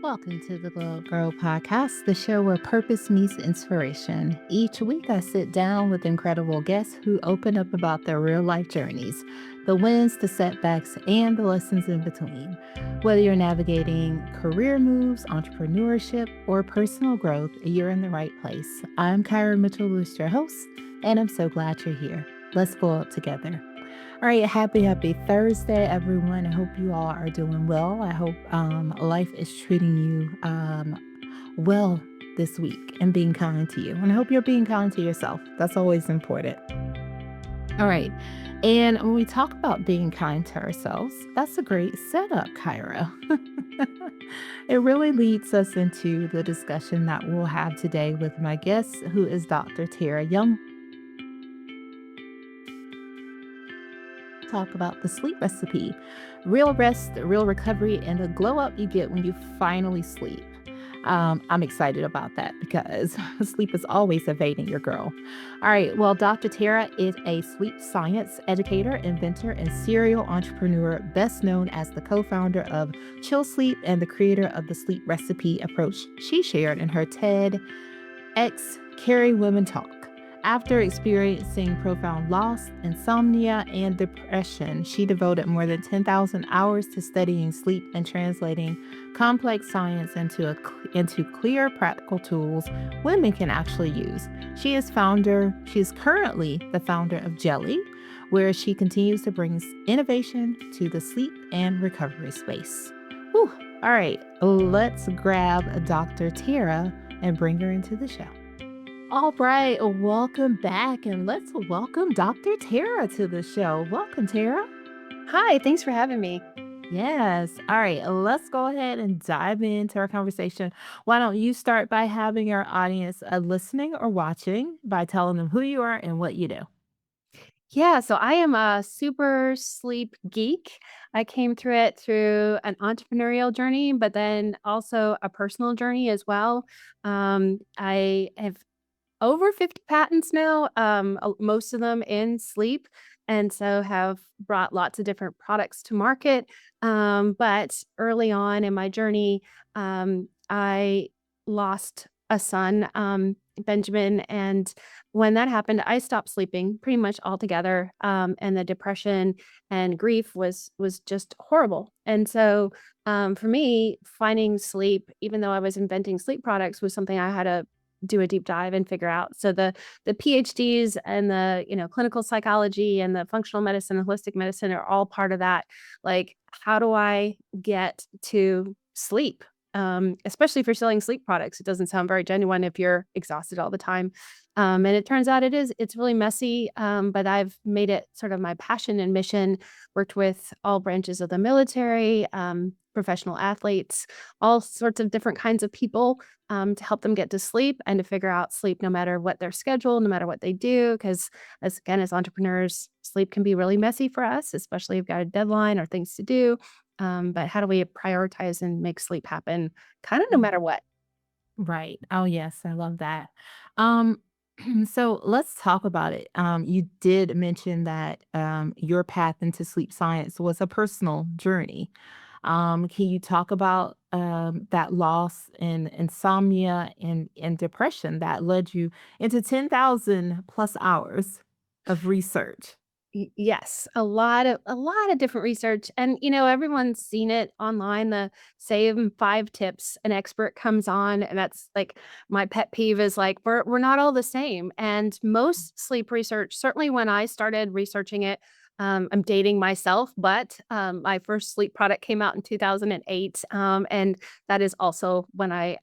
Welcome to the Gyrl podcast, the show where purpose meets inspiration. Each week, I sit down with incredible guests who open up about their real life journeys, the wins, the setbacks, and the lessons in between. Whether you're navigating career moves, entrepreneurship, or personal growth, you're in the right place. I'm Kyra Mitchell Lewis, your host, and I'm so glad you're here. Let's go up together. All right, happy Thursday, everyone. I hope you all are doing well. I hope life is treating you well this week and being kind to you. And I hope you're being kind to yourself. That's always important. All right. And when we talk about being kind to ourselves, that's a great setup, Kyra. It really leads us into the discussion that we'll have today with my guest, who is Dr. Tara Young. Talk about the sleep recipe, real rest, real recovery, and the glow up you get when you finally sleep. I'm excited about that because sleep is always evading your girl. All right, well, Dr. Tara is a sleep science educator, inventor, and serial entrepreneur, best known as the co founder of ChiliSleep and the creator of the sleep recipe approach she shared in her TEDx Carry Women Talk. After experiencing profound loss, insomnia, and depression, she devoted more than 10,000 hours to studying sleep and translating complex science into clear, practical tools women can actually use. She is currently the founder of Geli, where she continues to bring innovation to the sleep and recovery space. Whew. All right, let's grab Dr. Tara and bring her into the show. All right, welcome back, and let's welcome Dr. Tara to the show. Welcome, Tara. Hi, thanks for having me. Yes. All right, let's go ahead and dive into our conversation. Why don't you start by having our audience listening or watching by telling them who you are and what you do? Yeah, so I am a super sleep geek. I came through it through an entrepreneurial journey, but then also a personal journey as well. I have over 50 patents now, most of them in sleep, and so have brought lots of different products to market. But early on in my journey, I lost a son, Benjamin, and when that happened, I stopped sleeping pretty much altogether, and the depression and grief was just horrible. And so, for me, finding sleep, even though I was inventing sleep products, was something I had to do a deep dive and figure out. So the PhDs and the, clinical psychology and the functional medicine and holistic medicine are all part of that. Like, how do I get to sleep? Especially if you're selling sleep products, it doesn't sound very genuine if you're exhausted all the time. And it turns out it's really messy. But I've made it sort of my passion and mission, worked with all branches of the military, professional athletes, all sorts of different kinds of people, to help them get to sleep and to figure out sleep no matter what their schedule, no matter what they do. Because as entrepreneurs, sleep can be really messy for us, especially if you've got a deadline or things to do. But how do we prioritize and make sleep happen kind of no matter what? Right. Oh, yes, I love that. Um, so let's talk about it. You did mention that your path into sleep science was a personal journey. Can you talk about that loss and insomnia and depression that led you into 10,000 plus hours of research? Yes, a lot of different research, and everyone's seen it online. The same 5 tips an expert comes on, and that's like my pet peeve is like we're not all the same. And most sleep research, certainly when I started researching it, I'm dating myself, but my first sleep product came out in 2008, and that is also when I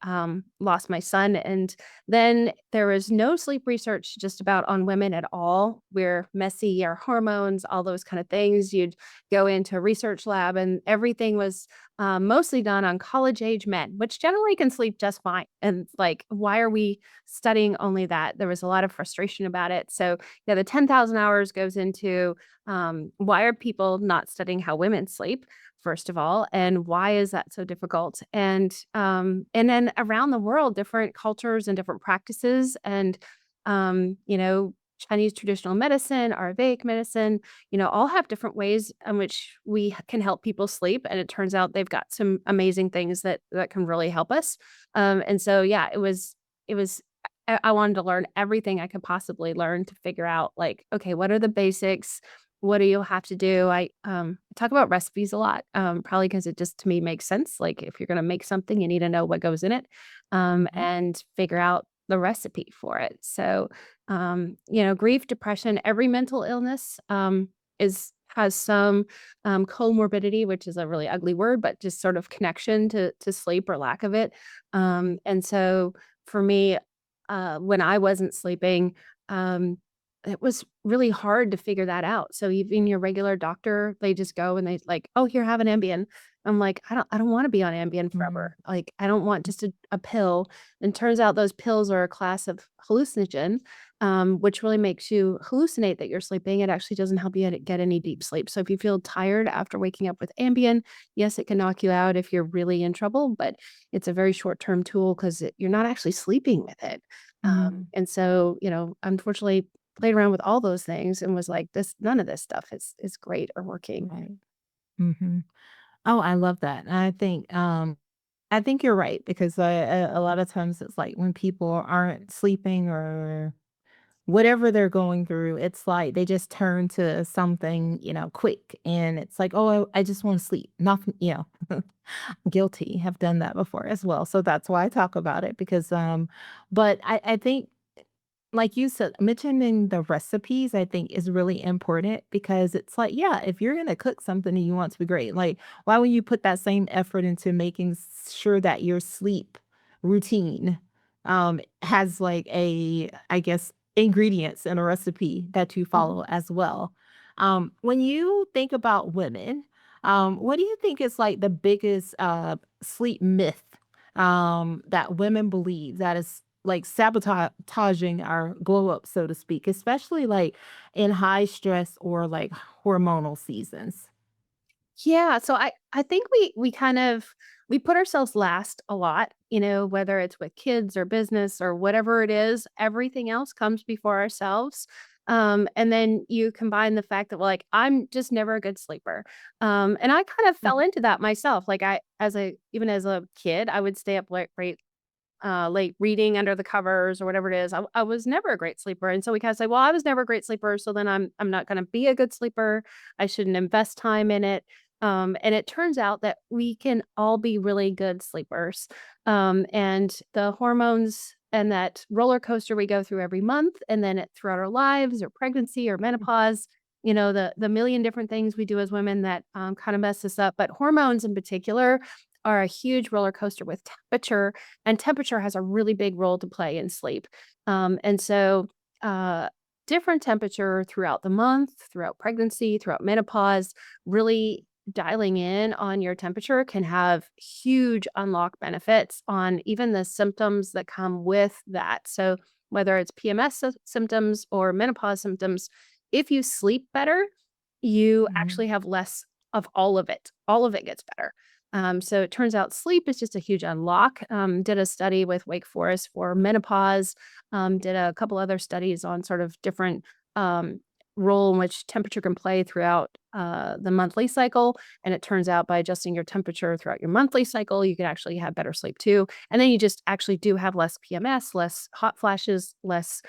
lost my son. And then there was no sleep research just about on women at all. We're messy, our hormones, all those kind of things. You'd go into a research lab and everything was mostly done on college age men, which generally can sleep just fine. And like, why are we studying only that? There was a lot of frustration about it. So, yeah, the 10,000 hours goes into why are people not studying how women sleep? First of all, and why is that so difficult? And then around the world, different cultures and different practices, and um, you know, Chinese traditional medicine, Ayurvedic medicine, all have different ways in which we can help people sleep. And it turns out they've got some amazing things that can really help us. And so, yeah, it was. I wanted to learn everything I could possibly learn to figure out, like, okay, what are the basics? What do you have to do? I talk about recipes a lot, probably because it just to me makes sense. Like if you're gonna make something, you need to know what goes in it, Mhm. and figure out the recipe for it. So, grief, depression, every mental illness is has some comorbidity, which is a really ugly word, but just sort of connection to sleep or lack of it. And so for me, when I wasn't sleeping, um, it was really hard to figure that out. So even your regular doctor, they just go and they like, "Oh, here, have an Ambien." I'm like, "I don't wanna be on Ambien Mhm. forever." Like, I don't want just a pill. And turns out those pills are a class of hallucinogen, which really makes you hallucinate that you're sleeping. It actually doesn't help you get any deep sleep. So if you feel tired after waking up with Ambien, yes, it can knock you out if you're really in trouble, but it's a very short-term tool 'cause you're not actually sleeping with it. Mhm. And so, unfortunately played around with all those things and was like, "This none of this stuff is great or working." Right. Mhm. Oh, I love that. And I think you're right because a lot of times it's like when people aren't sleeping or whatever they're going through, it's like they just turn to something, quick. And it's like, oh, I just want to sleep. Nothing, guilty. Have done that before as well. So that's why I talk about it because, but I think like you said, mentioning the recipes, I think is really important because it's like, yeah, if you're gonna cook something and you want to be great, like, why would you put that same effort into making sure that your sleep routine has like I guess, ingredients in a recipe that you Mhm. follow as well. When you think about women, what do you think is like the biggest sleep myth that women believe that is like sabotaging our glow up, so to speak, especially like in high stress or like hormonal seasons. Yeah, so I think we kind of we put ourselves last a lot, whether it's with kids or business or whatever it is, everything else comes before ourselves. And then you combine the fact that like I'm just never a good sleeper. And I kind of fell Mhm. into that myself. Like I as a even as a kid, I would stay up late reading under the covers or whatever it is. I was never a great sleeper. And so we kind of say, well, I was never a great sleeper. So then I'm not going to be a good sleeper. I shouldn't invest time in it. And it turns out that we can all be really good sleepers. And the hormones and that roller coaster we go through every month and then throughout our lives or pregnancy or menopause, the million different things we do as women that kind of mess us up. But hormones in particular are a huge roller coaster with temperature, and temperature has a really big role to play in sleep. And so, uh, different temperature throughout the month, throughout pregnancy, throughout menopause, really dialing in on your temperature can have huge unlock benefits on even the symptoms that come with that. So, whether it's PMS symptoms or menopause symptoms, if you sleep better, you Mhm. actually have less of all of it. All of it gets better. So it turns out sleep is just a huge unlock. Did a study with Wake Forest for menopause. Did a couple other studies on sort of different um, role in which temperature can play throughout the monthly cycle. And it turns out by adjusting your temperature throughout your monthly cycle, you can actually have better sleep too. And then you just actually do have less PMS, less hot flashes, less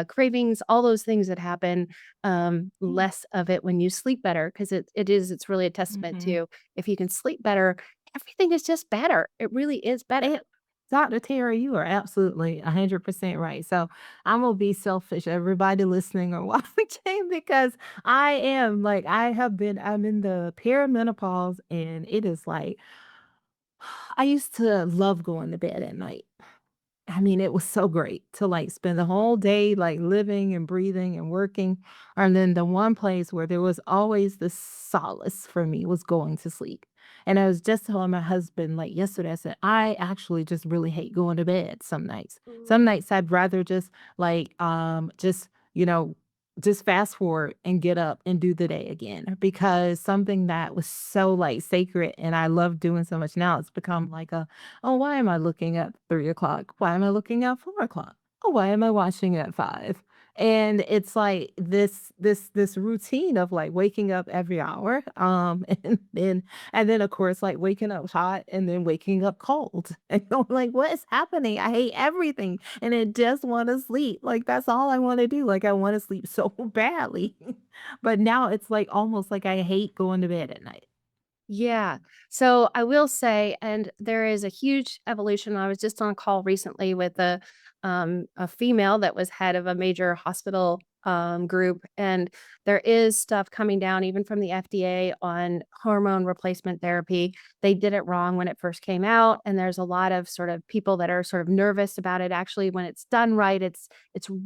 cravings, all those things that happen, less of it when you sleep better because it's really a testament Mhm. to if you can sleep better, everything is just better. It really is better. And Dr. Tara, you are absolutely 100% right. So I'm gonna be selfish, everybody listening or watching, because I am like I'm in the perimenopause, and it is like I used to love going to bed at night. I mean, it was so great to, like, spend the whole day, like, living and breathing and working, and then the one place where there was always the solace for me was going to sleep, and I was just telling my husband, like, yesterday, I said, "I actually just really hate going to bed some nights." Some nights I'd rather just, like, you know, just fast forward and get up and do the day again because something that was so, like, sacred and I love doing so much now, it's become like a, "Oh, why am I looking at 3 o'clock? Why am I looking at 4 o'clock? Oh, why am I watching at 5?" And it's like this routine of like waking up every hour, and then of course like waking up hot and then waking up cold. And I'm like, what is happening? I hate everything. And I just want to sleep. Like that's all I want to do. Like I want to sleep so badly. But now it's like almost like I hate going to bed at night. Yeah. So I will say, and there is a huge evolution. I was just on a call recently with a female that was head of a major hospital group, and there is stuff coming down even from the FDA on hormone replacement therapy. They did it wrong when it first came out, and there's a lot of sort of people that are sort of nervous about it. Actually, when it's done right, it's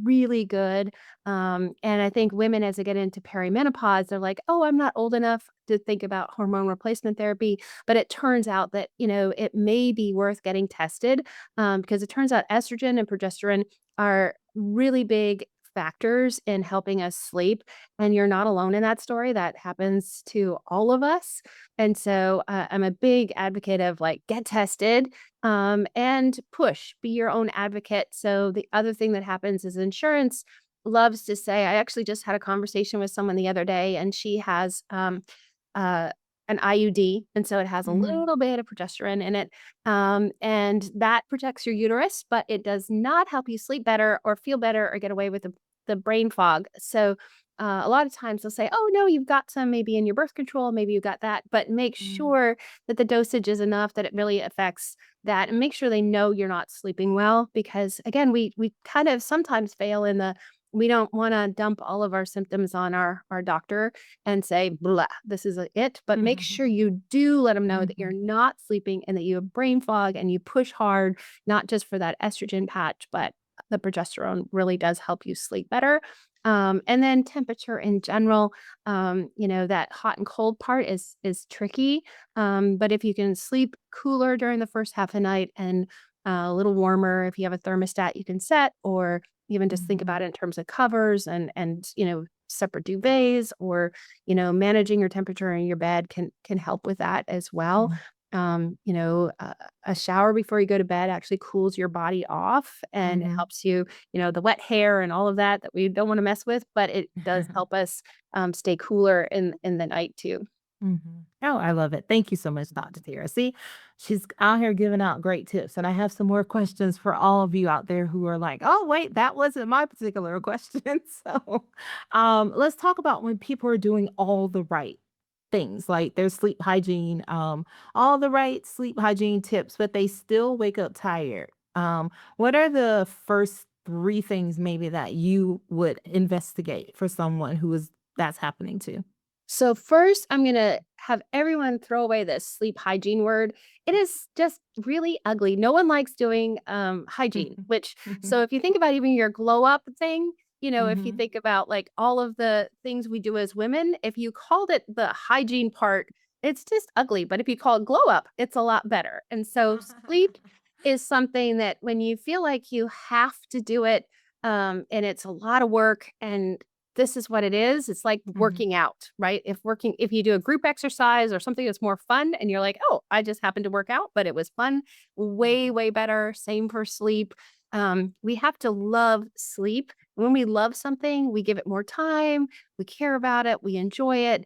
really good. And I think women, as they get into perimenopause, they're like, oh, I'm not old enough to think about hormone replacement therapy. But it turns out that, it may be worth getting tested because it turns out estrogen and progesterone are really big factors in helping us sleep. And you're not alone in that story. That happens to all of us. And so I'm a big advocate of like, get tested and push, be your own advocate. So the other thing that happens is insurance loves to say, I actually just had a conversation with someone the other day, and she has uh, an IUD, and so it has a Mhm. little bit of progesterone in it, and that protects your uterus, but it does not help you sleep better or feel better or get away with the brain fog. So a lot of times they'll say, "Oh no, you've got some maybe in your birth control, maybe you got that," but make Mm. sure that the dosage is enough that it really affects that, and make sure they know you're not sleeping well because again, we kind of sometimes fail in the we don't want to dump all of our symptoms on our doctor and say, "Blah, this is it." But make Mhm. sure you do let them know that you're Mhm. not sleeping and that you have brain fog and you push hard, not just for that estrogen patch, but the progesterone really does help you sleep better. And then temperature in general, that hot and cold part is tricky. But if you can sleep cooler during the first half of the night and a little warmer, if you have a thermostat you can set, or even just think about Mhm. it in terms of covers and separate duvets or managing your temperature in your bed can help with that as well. Mhm. A shower before you go to bed actually cools your body off and it Mhm. helps you, the wet hair and all of that we don't want to mess with, but it does help us stay cooler in the night too. Mhm. Oh, I love it. Thank you so much, Dr. Tara. See, she's out here giving out great tips. And I have some more questions for all of you out there who are like, oh, wait, that wasn't my particular question. So let's talk about when people are doing all the right things, like their sleep hygiene, all the right sleep hygiene tips, but they still wake up tired. What are the first three things maybe that you would investigate for someone who is that's happening to? So first, I'm gonna have everyone throw away this sleep hygiene word. It is just really ugly. No one likes doing hygiene, Mhm. which Mhm. so if you think about even your glow up thing, if you Mhm. think about like all of the things we do as women, if you called it the hygiene part, it's just ugly. But if you call it glow up, it's a lot better. And so sleep is something that when you feel like you have to do it, and it's a lot of work and this is what it is. It's like Mhm. working out, right? If you do a group exercise or something that's more fun and you're like, "Oh, I just happened to work out, but it was fun." Way, Mhm. way better. Same for sleep. We have to love sleep. When we love something, we give it more time, we care about it, we enjoy it.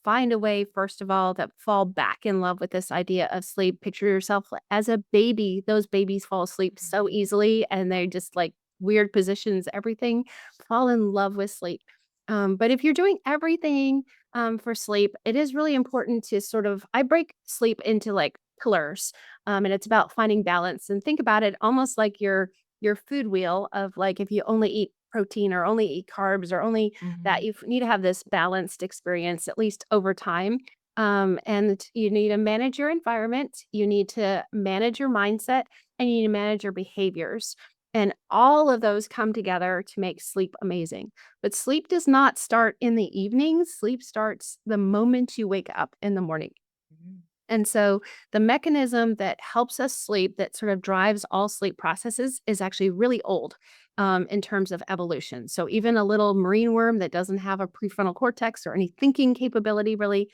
Find a way, first of all, to fall back in love with this idea of sleep. Picture yourself as a baby. Those babies fall asleep so easily and they just like weird positions, everything fall in love with sleep. But if you're doing everything for sleep, it is really important to I break sleep into like pillars, and it's about finding balance. And think about it almost like your food wheel of like if you only eat protein or only eat carbs or only that Mhm. you need to have this balanced experience at least over time. And you need to manage your environment, you need to manage your mindset, and you need to manage your behaviors. And all of those come together to make sleep amazing. But sleep does not start in the evenings. Sleep starts the moment you wake up in the morning. Mhm. And so the mechanism that helps us sleep, that sort of drives all sleep processes, is actually really old in terms of evolution. So even a little marine worm that doesn't have a prefrontal cortex or any thinking capability really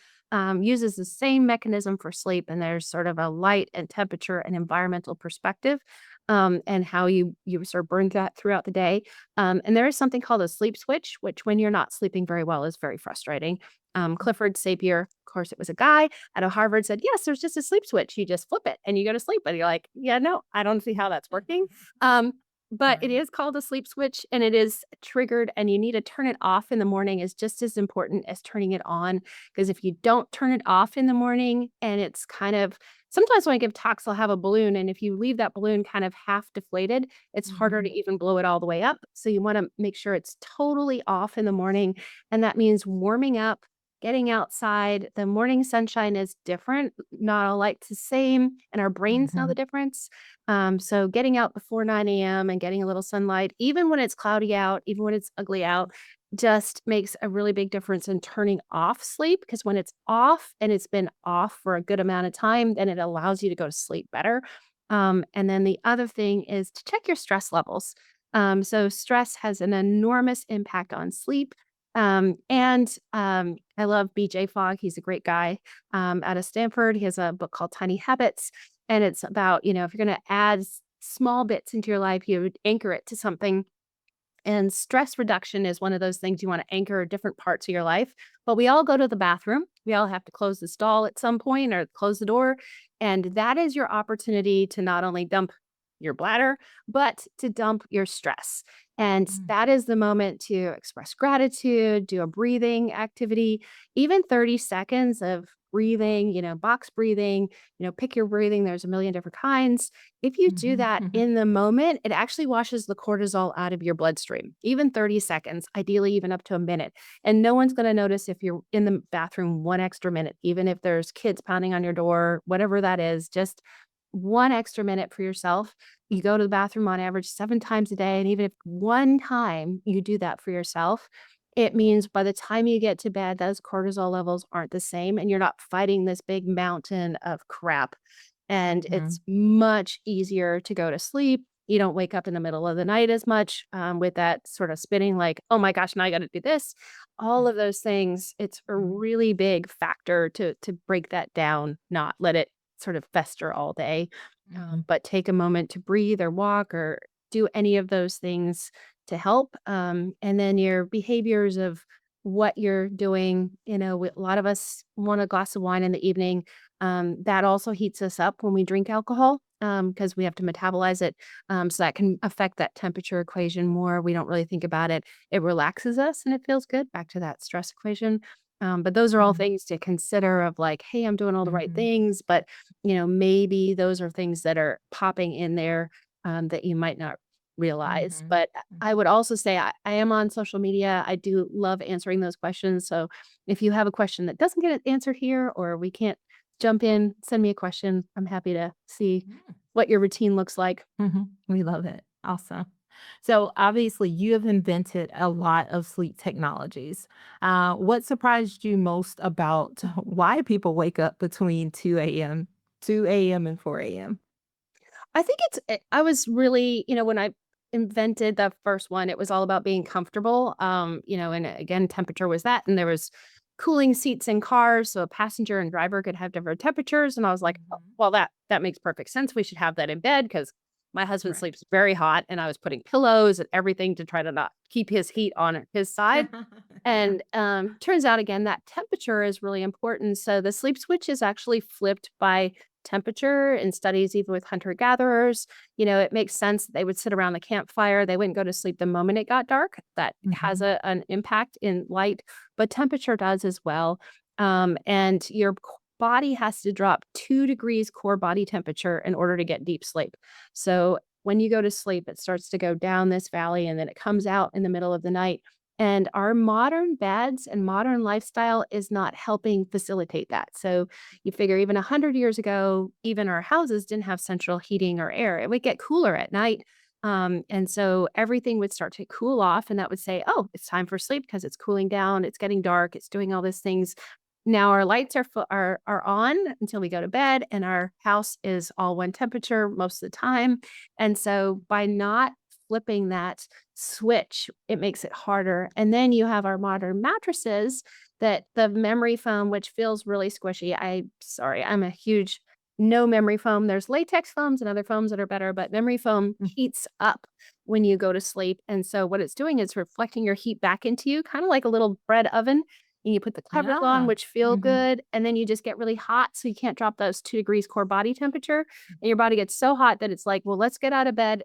uses the same mechanism for sleep, and there's sort of a light and temperature and environmental perspective, and how you sort of burn that throughout the day. And there is something called a sleep switch, which when you're not sleeping very well is very frustrating. Clifford Sapir, of course, it was a guy out of Harvard, said, "Yes, there's just a sleep switch. You just flip it and you go to sleep." And you're like, "Yeah, no, I don't see how that's working." Um, but it Right. is called a sleep switch and it is triggered, and you need to turn it off in the morning is just as important as turning it on. Because if you don't turn it off in the morning and it's kind of sometimes when I give talks, I'll have a balloon. And if you leave that balloon kind of half deflated, it's harder to Mhm. even blow it all the way up. So you want to make sure it's totally off in the morning. And that means warming up, getting outside. The morning sunshine is different. Not all light's the same. And our brains know the Mhm. difference. So getting out before 9 a.m. and getting a little sunlight, even when it's cloudy out, even when it's ugly out, just makes a really big difference in turning off sleep. Because when it's off and it's been off for a good amount of time, then it allows you to go to sleep better. And then the other thing is to check your stress levels. So stress has an enormous impact on sleep. And I love BJ Fogg. He's a great guy out of Stanford. He has a book called Tiny Habits. And it's about, if you're going to add small bits into your life, you would anchor it to something, and stress reduction is one of those things you want to anchor different parts of your life. But we all go to the bathroom. We all have to close the stall at some point or close the door. And that is your opportunity to not only dump your bladder, but to dump your stress. And Mm. that is the moment to express gratitude, do a breathing activity, even 30 seconds of breathing, box breathing, pick your breathing. There's a million different kinds. If you do Mhm. that Mhm. in the moment, it actually washes the cortisol out of your bloodstream, even 30 seconds, ideally even up to a minute. And no one's going to notice if you're in the bathroom one extra minute, even if there's kids pounding on your door, whatever that is, just one extra minute for yourself. You go to the bathroom on average 7 times a day. And even if one time you do that for yourself, it means by the time you get to bed, those cortisol levels aren't the same and you're not fighting this big mountain of crap, and it's Mhm. much easier to go to sleep. You don't wake up in the middle of the night as much, with that sort of spinning like, "Oh my gosh, now I gotta do this." All of those things, it's a Mhm. really big factor to break that down, not let it sort of fester all day, Mhm. but take a moment to breathe or walk or do any of those things to help, and then your behaviors of what you're doing, a lot of us want a glass of wine in the evening. That also heats us up when we drink alcohol, because we have to metabolize it. So that can affect that temperature equation more. We don't really think about it. It relaxes us and it feels good. Back to that stress equation. But those are all Mhm. things to consider of like, hey, I'm doing all the right Mhm. things, but maybe those are things that are popping in there, that you might not realize. Mhm. But I Mhm. would also say I am on social media. I do love answering those questions. So if you have a question that doesn't get answered here, or we can't jump in, send me a question. I'm happy to see Mm. what your routine looks like. Mhm. We love it. Awesome. So obviously, you have invented a lot of sleep technologies. What surprised you most about why people wake up between 2 a.m. and 4 a.m.? I think I was really, when I invented the first one, it was all about being comfortable. And again, temperature was that, and there was cooling seats in cars, so a passenger and driver could have different temperatures. And I was like, oh, Mhm. well, that makes perfect sense. We should have that in bed because my husband Right. sleeps very hot, and I was putting pillows and everything to try to not keep his heat on his side. Yeah. And, turns out again that temperature is really important. So the sleep switch is actually flipped by temperature in studies, even with hunter gatherers. It makes sense that they would sit around the campfire. They wouldn't go to sleep the moment it got dark. That has Mhm. an impact in light, but temperature does as well. And your body has to drop 2 degrees core body temperature in order to get deep sleep. So when you go to sleep, it starts to go down this valley and then it comes out in the middle of the night, and our modern beds and modern lifestyle is not helping facilitate that. So you figure even 100 years ago, even our houses didn't have central heating or air. It would get cooler at night. And so everything would start to cool off, and that would say, oh, it's time for sleep because it's cooling down, it's getting dark, it's doing all these things. Now our lights are on until we go to bed, and our house is all one temperature most of the time. And so by not flipping that switch, it makes it harder. And then you have our modern mattresses that the memory foam, which feels really squishy, I'm a huge no memory foam. There's latex foams and other foams that are better, but memory foam Mm. heats up when you go to sleep. And so what it's doing is reflecting your heat back into you, kind of like a little bread oven. And you put the covers on, Yeah. which feel Mhm. good, and then you just get really hot. So you can't drop those 2 degrees core body temperature. And your body gets so hot that it's like, well, let's get out of bed,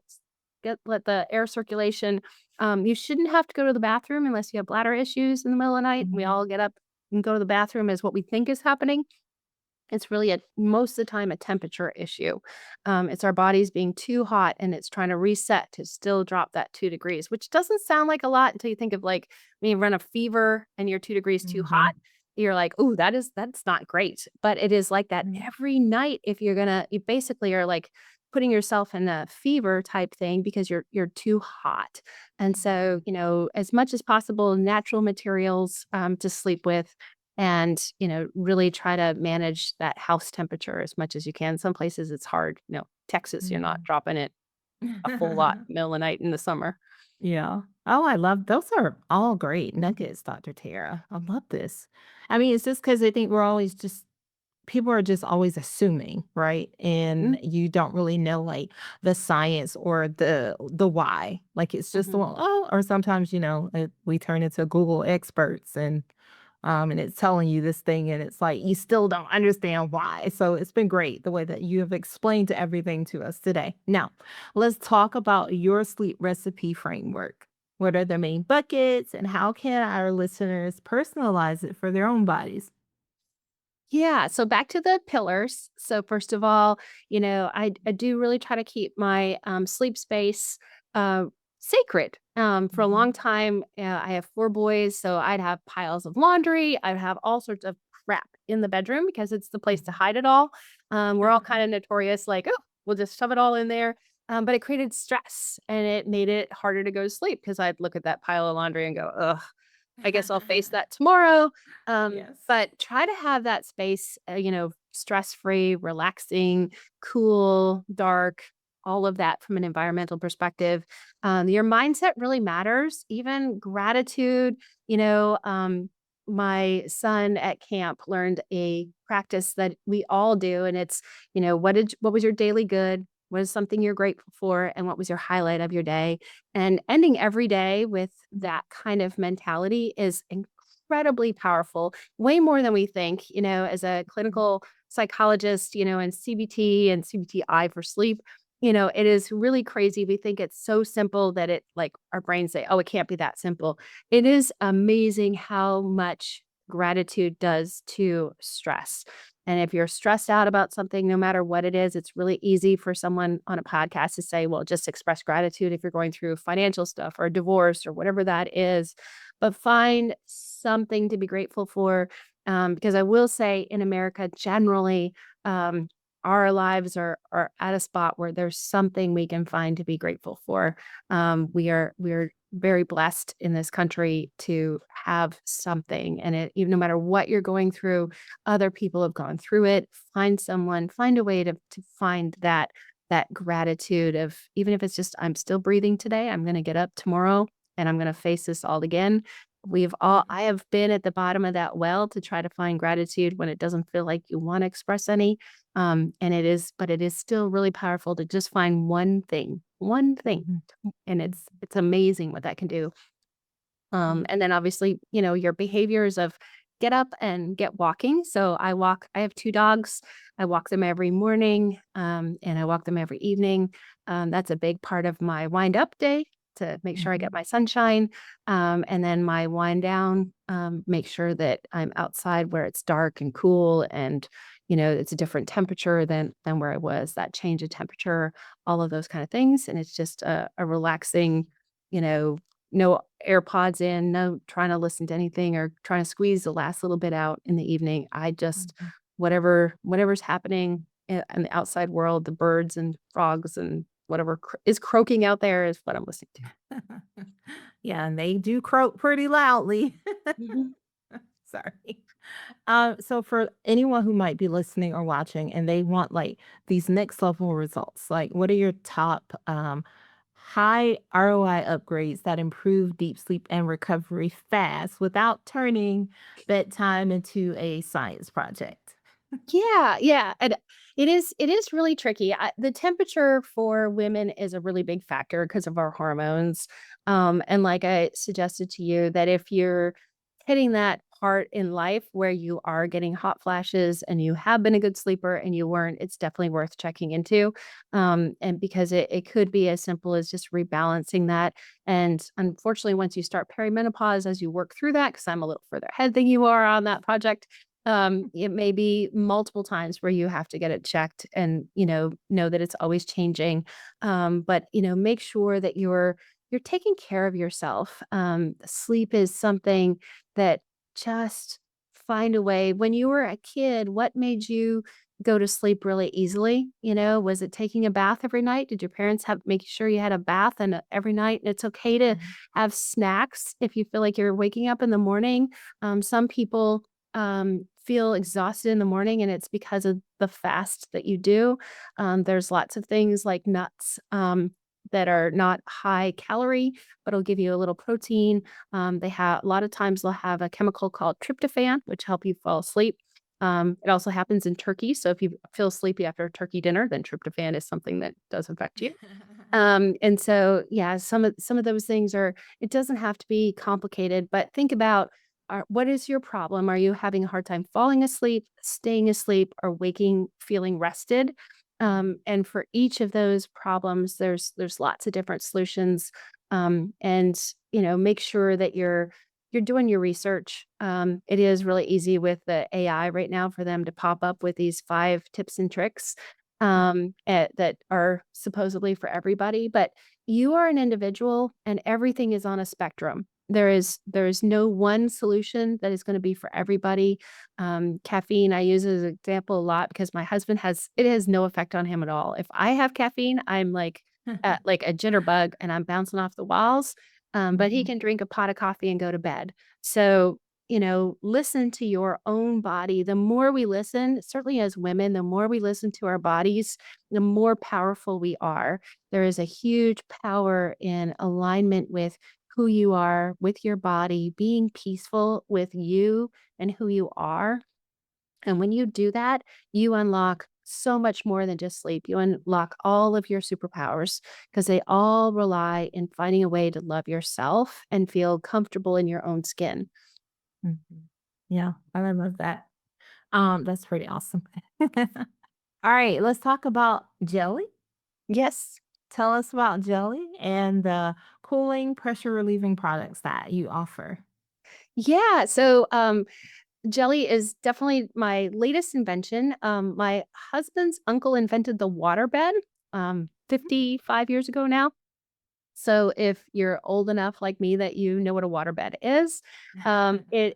let the air circulation. You shouldn't have to go to the bathroom unless you have bladder issues in the middle of the night. We Mhm. all get up and go to the bathroom is what we think is happening. It's really a most of the time a temperature issue. It's our bodies being too hot and it's trying to reset to still drop that 2 degrees, which doesn't sound like a lot until you think of like when you run a fever and you're 2 degrees too hot. Mhm. You're like, "Oh, that's not great." But it is like that Mhm. every night if you basically are like putting yourself in a fever type thing because you're too hot. And so, as much as possible, natural materials to sleep with and, really try to manage that house temperature as much as you can. Some places it's hard. Texas, you're not Mhm. dropping it a full lot middle of the night in the summer. Yeah. Oh, I love those are all great nuggets, Dr. Tara. I love this. I mean, it's just because I think we're always just people are just always assuming, right? Mhm, And you don't really know like the science or the why. Like it's just mhm. well, oh, or sometimes we turn into Google experts and it's telling you this thing and it's like you still don't understand why. So it's been great the way that you have explained everything to us today. Now, let's talk about your sleep recipe framework. What are the main buckets and how can our listeners personalize it for their own bodies? Yeah, so back to the pillars. So first of all, I do really try to keep my sleep space uh, sacred. For a long Mhm. time, I have 4 boys, so I'd have piles of laundry. I'd have all sorts of crap in the bedroom because it's the place to Mhm. hide it all. We're all kind of notorious, like, oh, we'll just shove it all in there. But it created stress and it made it harder to go to sleep because I'd look at that pile of laundry and go, ugh, I guess I'll face that tomorrow. Yes. But try to have that space, stress-free, relaxing, cool, dark, all of that from an environmental perspective. Your mindset really matters, even gratitude. You know, um, my son at camp learned a practice that we all do, and it's, what was your daily good? What is something you're grateful for? And what was your highlight of your day? And ending every day with that kind of mentality is incredibly powerful, way more than we think. As a clinical psychologist, and CBT and CBTI for sleep, it is really crazy. We think it's so simple that it like our brains say, oh, it can't be that simple. It is amazing how much gratitude does to stress. And if you're stressed out about something, no matter what it is, it's really easy for someone on a podcast to say, well, just express gratitude if you're going through financial stuff or a divorce or whatever that is. But find something to be grateful for. Because I will say in America, generally, um, our lives are at a spot where there's something we can find to be grateful for. We are very blessed in this country to have something, and even no matter what you're going through, other people have gone through it. Find someone, find a way to find that gratitude of even if it's just I'm still breathing today, I'm gonna get up tomorrow and I'm gonna face this all again. I have been at the bottom of that well to try to find gratitude when it doesn't feel like you want to express any. But it is still really powerful to just find one thing, Mhm. and it's amazing what that can do. Mhm. And then obviously, your behaviors of get up and get walking. So I have 2 dogs. I walk them every morning, and I walk them every evening. That's a big part of my wind up day to make sure I get Mhm. my sunshine. And then my wind down, make sure that I'm outside where it's dark and cool and it's a different temperature than where I was, that change of temperature, all of those kind of things. And it's just a relaxing, you know, no AirPods in, no trying to listen to anything or trying to squeeze the last little bit out in the evening. I just Mhm. whatever's happening in the outside world, the birds and frogs and whatever is croaking out there is what I'm listening to. Yeah, and they do croak pretty loudly. Mhm. Sorry. So for anyone who might be listening or watching and they want like these next level results, like what are your top high ROI upgrades that improve deep sleep and recovery fast without turning bedtime into a science project. Yeah, yeah, and it is really tricky. The temperature for women is a really big factor because of our hormones. And like I suggested to you, that if you're hitting that part in life where you are getting hot flashes and you have been a good sleeper and you weren't, it's definitely worth checking into. And because it could be as simple as just rebalancing that. And unfortunately, once you start perimenopause, as you work through that, because I'm a little further ahead than you are on that project, it may be multiple times where you have to get it checked and, know that it's always changing. But, make sure that you're taking care of yourself. Sleep is something that just find a way. When you were a kid, what made you go to sleep really easily? Was it taking a bath every night? Did your parents have making sure you had a bath and every night? And it's okay to Mhm. have snacks if you feel like you're waking up in the morning. Some people feel exhausted in the morning, and it's because of the fast that you do. There's lots of things like nuts that are not high calorie, but it'll give you a little protein. They have a lot of times they'll have a chemical called tryptophan, which help you fall asleep. It also happens in turkey. So if you feel sleepy after a turkey dinner, then tryptophan is something that does affect you. And so, yeah, some of those things are it doesn't have to be complicated, but think about what is your problem? Are you having a hard time falling asleep, staying asleep, or waking feeling rested? And for each of those problems, there's lots of different solutions. And make sure that you're doing your research. It is really easy with the AI right now for them to pop up with these 5 tips and tricks that are supposedly for everybody, but you are an individual and everything is on a spectrum. There is no one solution that is going to be for everybody. Caffeine I use as an example a lot because my husband has no effect on him at all. If I have caffeine, I'm like a jitterbug and I'm bouncing off the walls. But he Mhm. can drink a pot of coffee and go to bed. So listen to your own body. The more we listen, certainly as women, the more we listen to our bodies, the more powerful we are. There is a huge power in alignment with who you are, with your body, being peaceful with you and who you are. And when you do that, you unlock so much more than just sleep. You unlock all of your superpowers because they all rely in finding a way to love yourself and feel comfortable in your own skin. Mhm. Yeah, I love that. That's pretty awesome. All right, let's talk about jelly. Yes. Tell us about jelly and the cooling, pressure relieving products that you offer. Yeah. So jelly is definitely my latest invention. My husband's uncle invented the waterbed 55 years ago now. So if you're old enough like me that you know what a waterbed is, it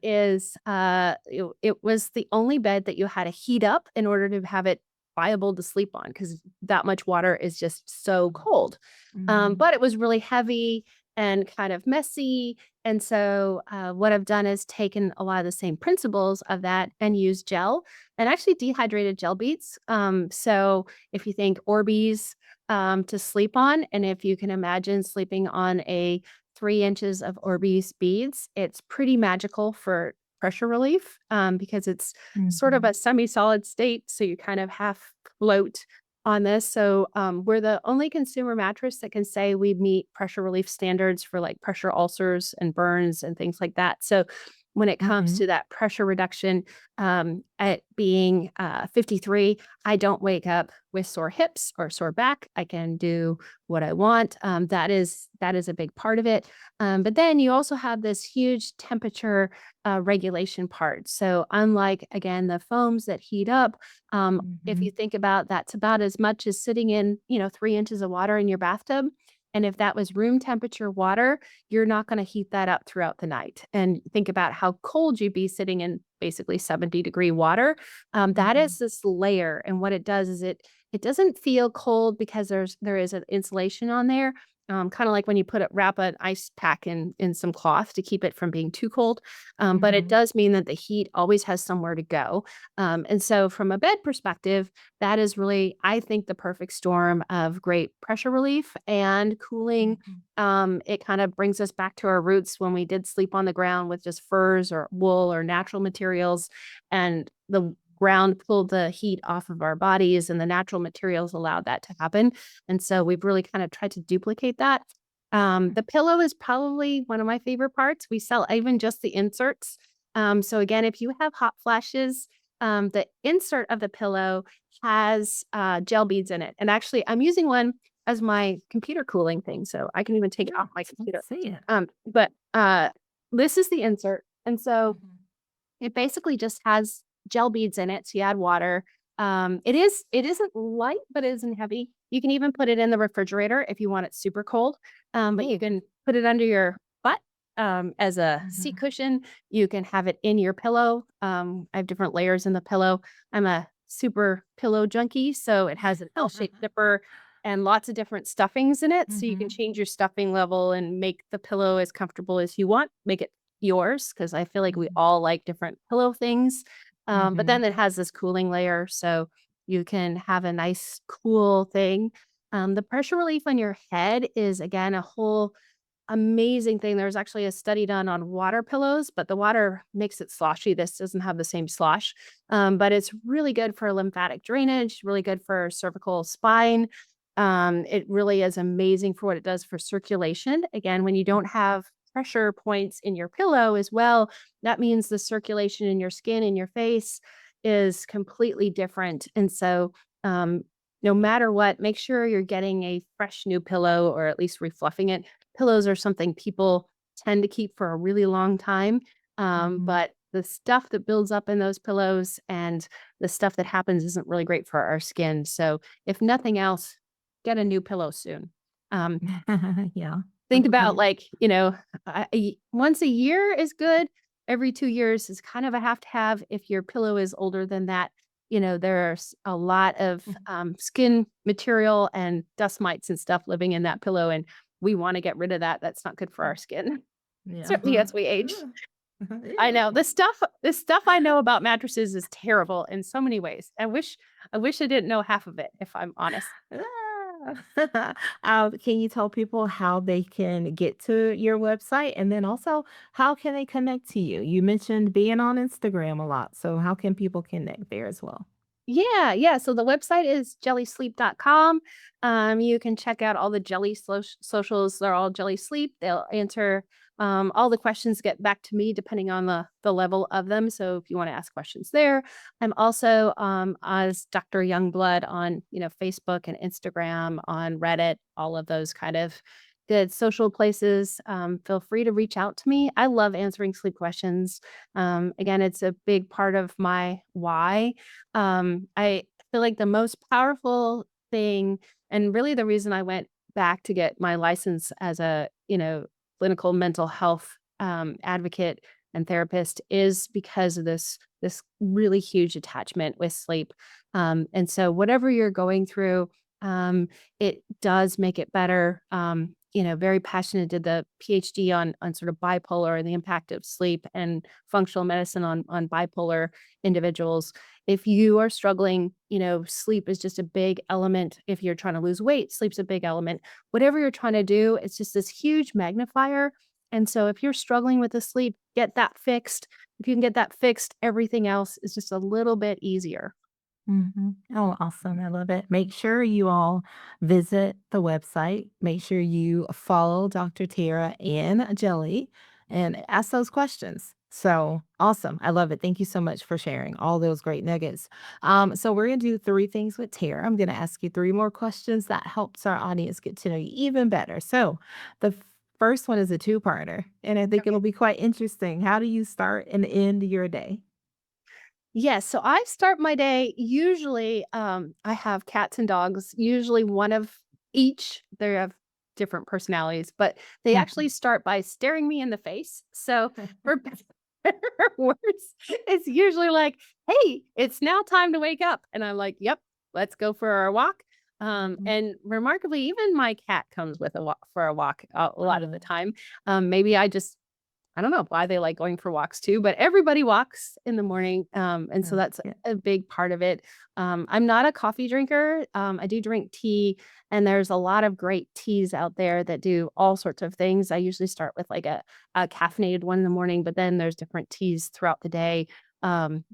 was the only bed that you had to heat up in order to have it viable to sleep on because that much water is just so cold. Mhm. But it was really heavy and kind of messy. And so, what I've done is taken a lot of the same principles of that and used gel and actually dehydrated gel beads. So, if you think Orbeez to sleep on, and if you can imagine sleeping on a 3 inches of Orbeez beads, it's pretty magical for pressure relief because it's sort of Mhm. a semi solid state. So, you kind of half float on this. So, we're the only consumer mattress that can say we meet pressure relief standards for like pressure ulcers and burns and things like that. So, when it comes Mhm. to that pressure reduction, at being 53, I don't wake up with sore hips or sore back. I can do what I want. That is a big part of it. But then you also have this huge temperature regulation part. So unlike again the foams that heat up, if you Mhm. think about that's about as much as sitting in, 3 inches of water in your bathtub. And if that was room temperature water, you're not going to heat that up throughout the night. And think about how cold you'd be sitting in basically 70-degree water. That Mhm. is this layer, and what it does is it doesn't feel cold because there is an insulation on there. kind of like when you wrap an ice pack in some cloth to keep it from being too cold. But it Mhm. does mean that the heat always has somewhere to go. And so from a bed perspective, that is really, I think, the perfect storm of great pressure relief and cooling. Mhm. It kind of brings us back to our roots when we did sleep on the ground with just furs or wool or natural materials, and the ground pulled the heat off of our bodies, and the natural materials allowed that to happen. And so we've really kind of tried to duplicate that. The pillow is probably one of my favorite parts. We sell even just the inserts. So again, if you have hot flashes, the insert of the pillow has gel beads in it. And actually, I'm using one as my computer cooling thing, so I can even take it Yeah, off my let's computer. see it. But this is the insert, and so Mhm. it basically just has gel beads in it, so you add water. It isn't light, but it isn't heavy. You can even put it in the refrigerator if you want it super cold, but you Ooh. can put it under your butt, as a seat Mhm. cushion. You can have it in your pillow. I have different layers in the pillow. I'm a super pillow junkie, so it has an L-shaped zipper and lots of different stuffings in it, so you can Mhm. change your stuffing level and make the pillow as comfortable as you want. Make it yours, because I feel like we Mhm. all like different pillow things. But Mhm. then it has this cooling layer, so you can have a nice cool thing. The pressure relief on your head is again a whole amazing thing. There's actually a study done on water pillows, but the water makes it sloshy. This doesn't have the same slosh, but it's really good for lymphatic drainage, really good for cervical spine. It really is amazing for what it does for circulation. Again, when you don't have pressure points in your pillow as well, that means the circulation in your skin and your face is completely different. And so, um, no matter what, make sure you're getting a fresh new pillow or at least refluffing it. Pillows are something people tend to keep for a really long time, Mhm. but the stuff that builds up in those pillows and the stuff that happens isn't really great for our skin. So, if nothing else, get a new pillow soon. Um, Yeah. think about, like, once a year is good. Every 2 years is kind of a have to have. If your pillow is older than that, there's a lot of, skin material and dust mites and stuff living in that pillow, and we wanna get rid of that. That's not good for our skin, Yeah. certainly as we age. I know. The stuff I know about mattresses is terrible in so many ways. I wish I didn't know half of it, if I'm honest. Ah. Can you tell people how they can get to your website? And then also, how can they connect to you? You mentioned being on Instagram a lot. So, how can people connect there as well? Yeah, yeah. So the website is JellySleep.com. You can check out all the Jelly socials. They're all Jelly Sleep. They'll answer all the questions, get back to me depending on the level of them. So if you want to ask questions there, I'm also as Dr. Youngblood on Facebook and Instagram, on Reddit, all of those kind of good social places. Feel free to reach out to me. I love answering sleep questions. Again, it's a big part of my why. I feel like the most powerful thing, and really the reason I went back to get my license as a, clinical mental health advocate and therapist, is because of this really huge attachment with sleep. And so whatever you're going through, it does make it better. Very passionate, did the PhD on sort of bipolar and the impact of sleep and functional medicine on bipolar individuals. If you are struggling, sleep is just a big element. If you're trying to lose weight, sleep's a big element. Whatever you're trying to do, it's just this huge magnifier. And so if you're struggling with the sleep, get that fixed. If you can get that fixed, everything else is just a little bit easier. Mhm. Oh, awesome. I love it. Make sure you all visit the website. Make sure you follow Dr. Tara and Jelly and ask those questions. So awesome. I love it. Thank you so much for sharing all those great nuggets. So we're going to do three things with Tara. I'm going to ask you three more questions that helps our audience get to know you even better. So the first one is a two-parter, and I think it'll Okay. be quite interesting. How do you start and end your day? Yes, so I start my day usually, I have cats and dogs, usually one of each. They have different personalities, but they actually start by staring me in the face. So for better or worse, it's usually like, "Hey, it's now time to wake up." And I'm like, "Yep, let's go for our walk." Mhm. And remarkably, even my cat comes with a walk for a walk a lot of the Oh, time. Maybe I don't know why they like going for walks too, but everybody walks in the morning, and so oh, that's yeah. a big part of it. I'm not a coffee drinker. I do drink tea, and there's a lot of great teas out there that do all sorts of things. I usually start with like a caffeinated one in the morning, but then there's different teas throughout the day.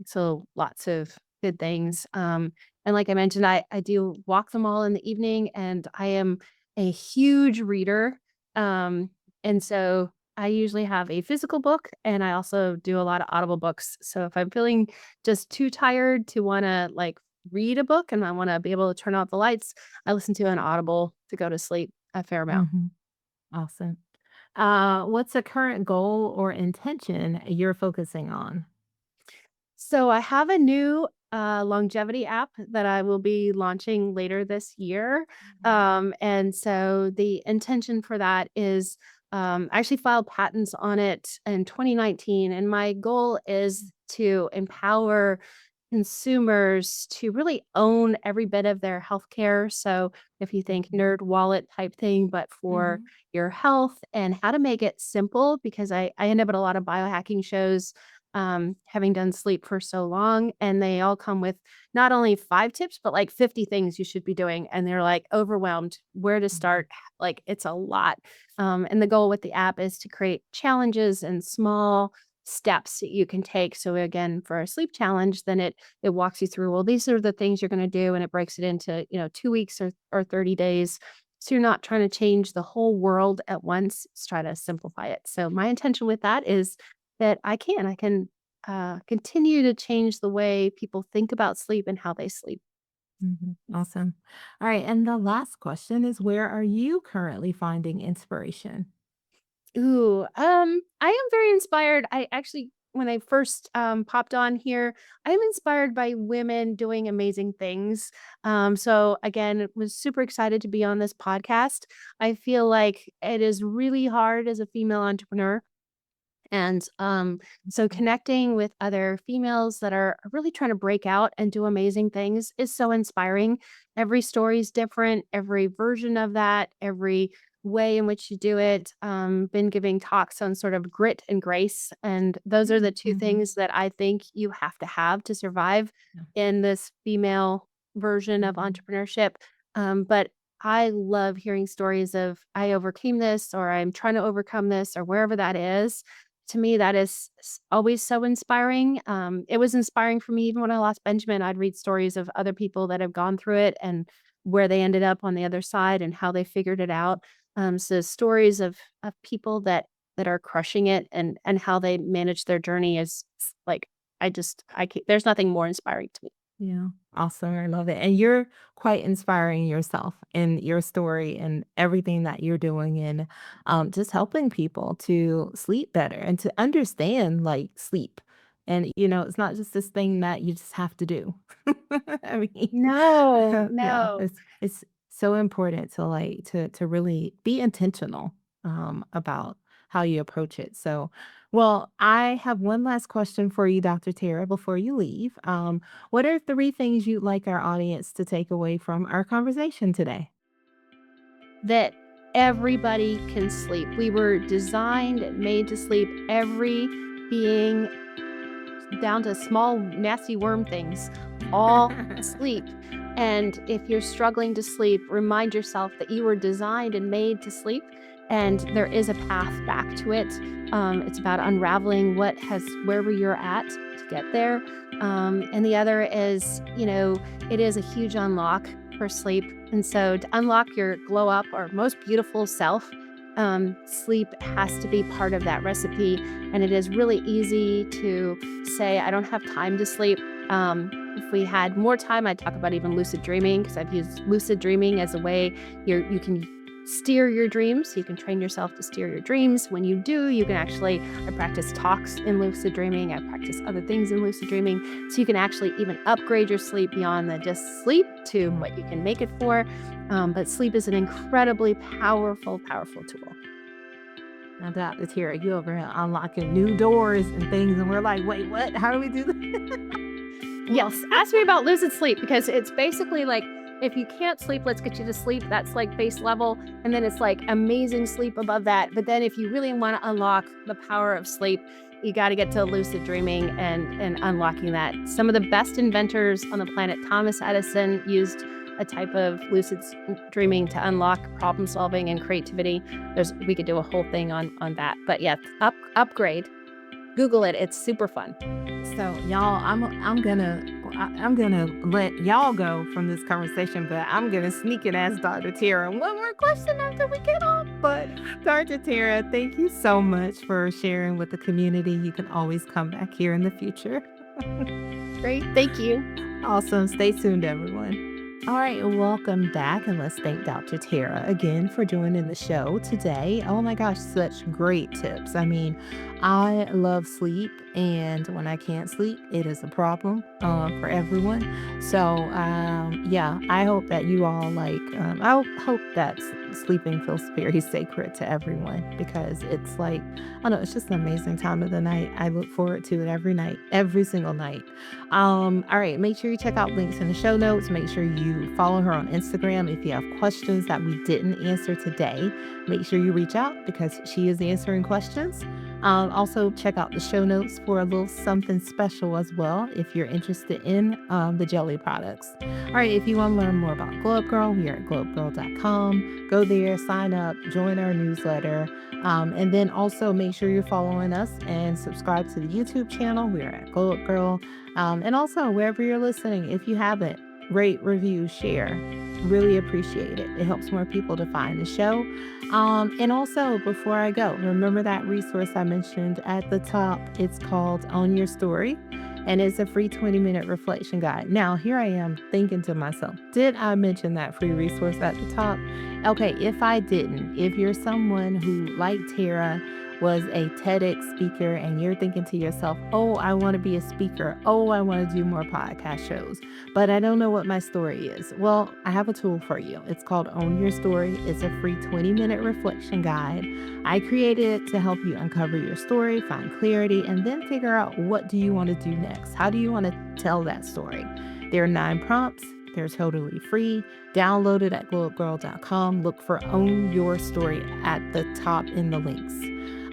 So lots of good things. And like I mentioned, I do walk them all in the evening, and I am a huge reader. And so I usually have a physical book, and I also do a lot of Audible books. So if I'm feeling just too tired to wanna, like, read a book and I wanna be able to turn off the lights, I listen to an Audible to go to sleep a fair amount. Mhm. Awesome. What's a current goal or intention you're focusing on? So I have a new, longevity app that I will be launching later this year. Mhm. And so the intention for that is, I actually filed patents on it in 2019, and my goal is to empower consumers to really own every bit of their healthcare. So if you think Mhm. nerd wallet type thing, but for Mhm. your health and how to make it simple, because I end up at a lot of biohacking shows, having done sleep for so long, and they all come with not only 5 tips, but like 50 things you should be doing, and they're like overwhelmed where to Mhm. start. Like it's a lot. And the goal with the app is to create challenges and small steps that you can take. So again, for a sleep challenge, then it walks you through, well, these are the things you're going to do, and it breaks it into, 2 weeks or 30 days. So you're not trying to change the whole world at once. Just try to simplify it. So my intention with that is that I can continue to change the way people think about sleep and how they sleep. Mhm. Awesome. All right, and the last question is where are you currently finding inspiration? Ooh, I am very inspired. I actually, when I first popped on here, I'm inspired by women doing amazing things. So again, was super excited to be on this podcast. I feel like it is really hard as a female entrepreneur. And so Mhm. connecting with other females that are really trying to break out and do amazing things is so inspiring. Every story is different, every version of that, every way in which you do it. Been giving talks on sort of grit and grace. And those are the two Mhm. things that I think you have to survive Yeah. in this female version of Mhm. entrepreneurship. But I love hearing stories of I overcame this, or I'm trying to overcome this, or wherever that is. To me, that is always so inspiring. It was inspiring for me even when I lost Benjamin. I'd read stories of other people that have gone through it and where they ended up on the other side and how they figured it out. So stories of people that are crushing it and how they manage their journey is like there's nothing more inspiring to me. Yeah. Awesome. I love it. And you're quite inspiring yourself in your story and everything that you're doing and just helping people to sleep better and to understand like sleep. And, it's not just this thing that you just have to do. I mean, No, yeah, no. it's so important to to really be intentional about how you approach it. So, well, I have one last question for you, Dr. Tara, before you leave. What are 3 things you'd like our audience to take away from our conversation today? That everybody can sleep. We were designed and made to sleep. Every being, down to small, nasty worm things, all sleep. And if you're struggling to sleep, remind yourself that you were designed and made to sleep, and there is a path back to it. It's about unraveling wherever you're at to get there. And the other is, it is a huge unlock for sleep. And so to unlock your glow up or most beautiful self, sleep has to be part of that recipe. And it is really easy to say, I don't have time to sleep. If we had more time, I'd talk about even lucid dreaming, because I've used lucid dreaming as a way you can steer your dreams. You can train yourself to steer your dreams. When you do, you can actually, I practice talks in lucid dreaming. I practice other things in lucid dreaming. So you can actually even upgrade your sleep beyond the just sleep to Mm, what you can make it for. But sleep is an incredibly powerful, powerful tool. no doubt it's here. You over here unlocking new doors and things, and we're like, wait, what? How do we do that? Well, Yes, ask me about lucid sleep, because it's basically like if you can't sleep, let's get you to sleep. That's like base level. And then it's like amazing sleep above that. But then if you really want to unlock the power of sleep, you got to get to lucid dreaming and unlocking that. Some of the best inventors on the planet, Thomas Edison, used a type of lucid dreaming to unlock problem solving and creativity. We could do a whole thing on that. But yeah, upgrade. Google it. It's super fun. So y'all, I'm gonna let y'all go from this conversation, but I'm gonna sneak and ask Dr. Tara one more question after we get off. But Dr. Tara, thank you so much for sharing with the community. You can always come back here in the future. Great. Thank you. Awesome. Stay tuned, everyone. All right, welcome back, and let's thank Dr. Tara again for joining the show today. Oh my gosh, such great tips. I mean, I love sleep, and when I can't sleep, it is a problem for everyone. So, yeah, I hope that you all I hope that sleeping feels very sacred to everyone because it's like, I don't know, it's just an amazing time of the night. I look forward to it every night, every single night. All right, make sure you check out links in the show notes. Make sure you follow her on Instagram. If you have questions that we didn't answer today, make sure you reach out because she is answering questions. Also, check out the show notes for a little something special as well if you're interested in the Geli products. All right, if you want to learn more about Glow Up Girl, we are at glowupgirl.com. Go there, sign up, join our newsletter, and then also make sure you're following us and subscribe to the YouTube channel. We are at Glow Up Girl. And also, wherever you're listening, if you haven't, rate, review, share. Really appreciate it. It helps more people to find the show. And also, before I go, remember that resource I mentioned at the top. It's called Own Your Story, and it's a free 20-minute reflection guide. Now, here I am thinking to myself, did I mention that free resource at the top? Okay, if I didn't, if you're someone who, like Tara, was a TEDx speaker and you're thinking to yourself, oh, I want to be a speaker. Oh, I want to do more podcast shows, but I don't know what my story is. Well, I have a tool for you. It's called Own Your Story. It's a free 20-minute reflection guide. I created it to help you uncover your story, find clarity, and then figure out what do you want to do next? How do you want to tell that story? There are 9 prompts. They're totally free. Download it at glowupgirl.com. Look for Own Your Story at the top in the links.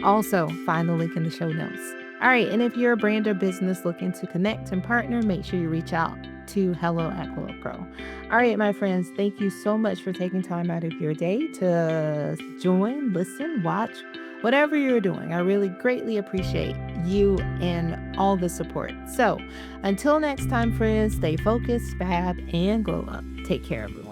Also, find the link in the show notes. All right, and if you're a brand or business looking to connect and partner, make sure you reach out to hello@glowupgirl. All right, my friends, thank you so much for taking time out of your day to join, listen, watch, whatever you're doing. I really greatly appreciate you and all the support. So until next time, friends, stay focused, fab, and glow up. Take care, everyone.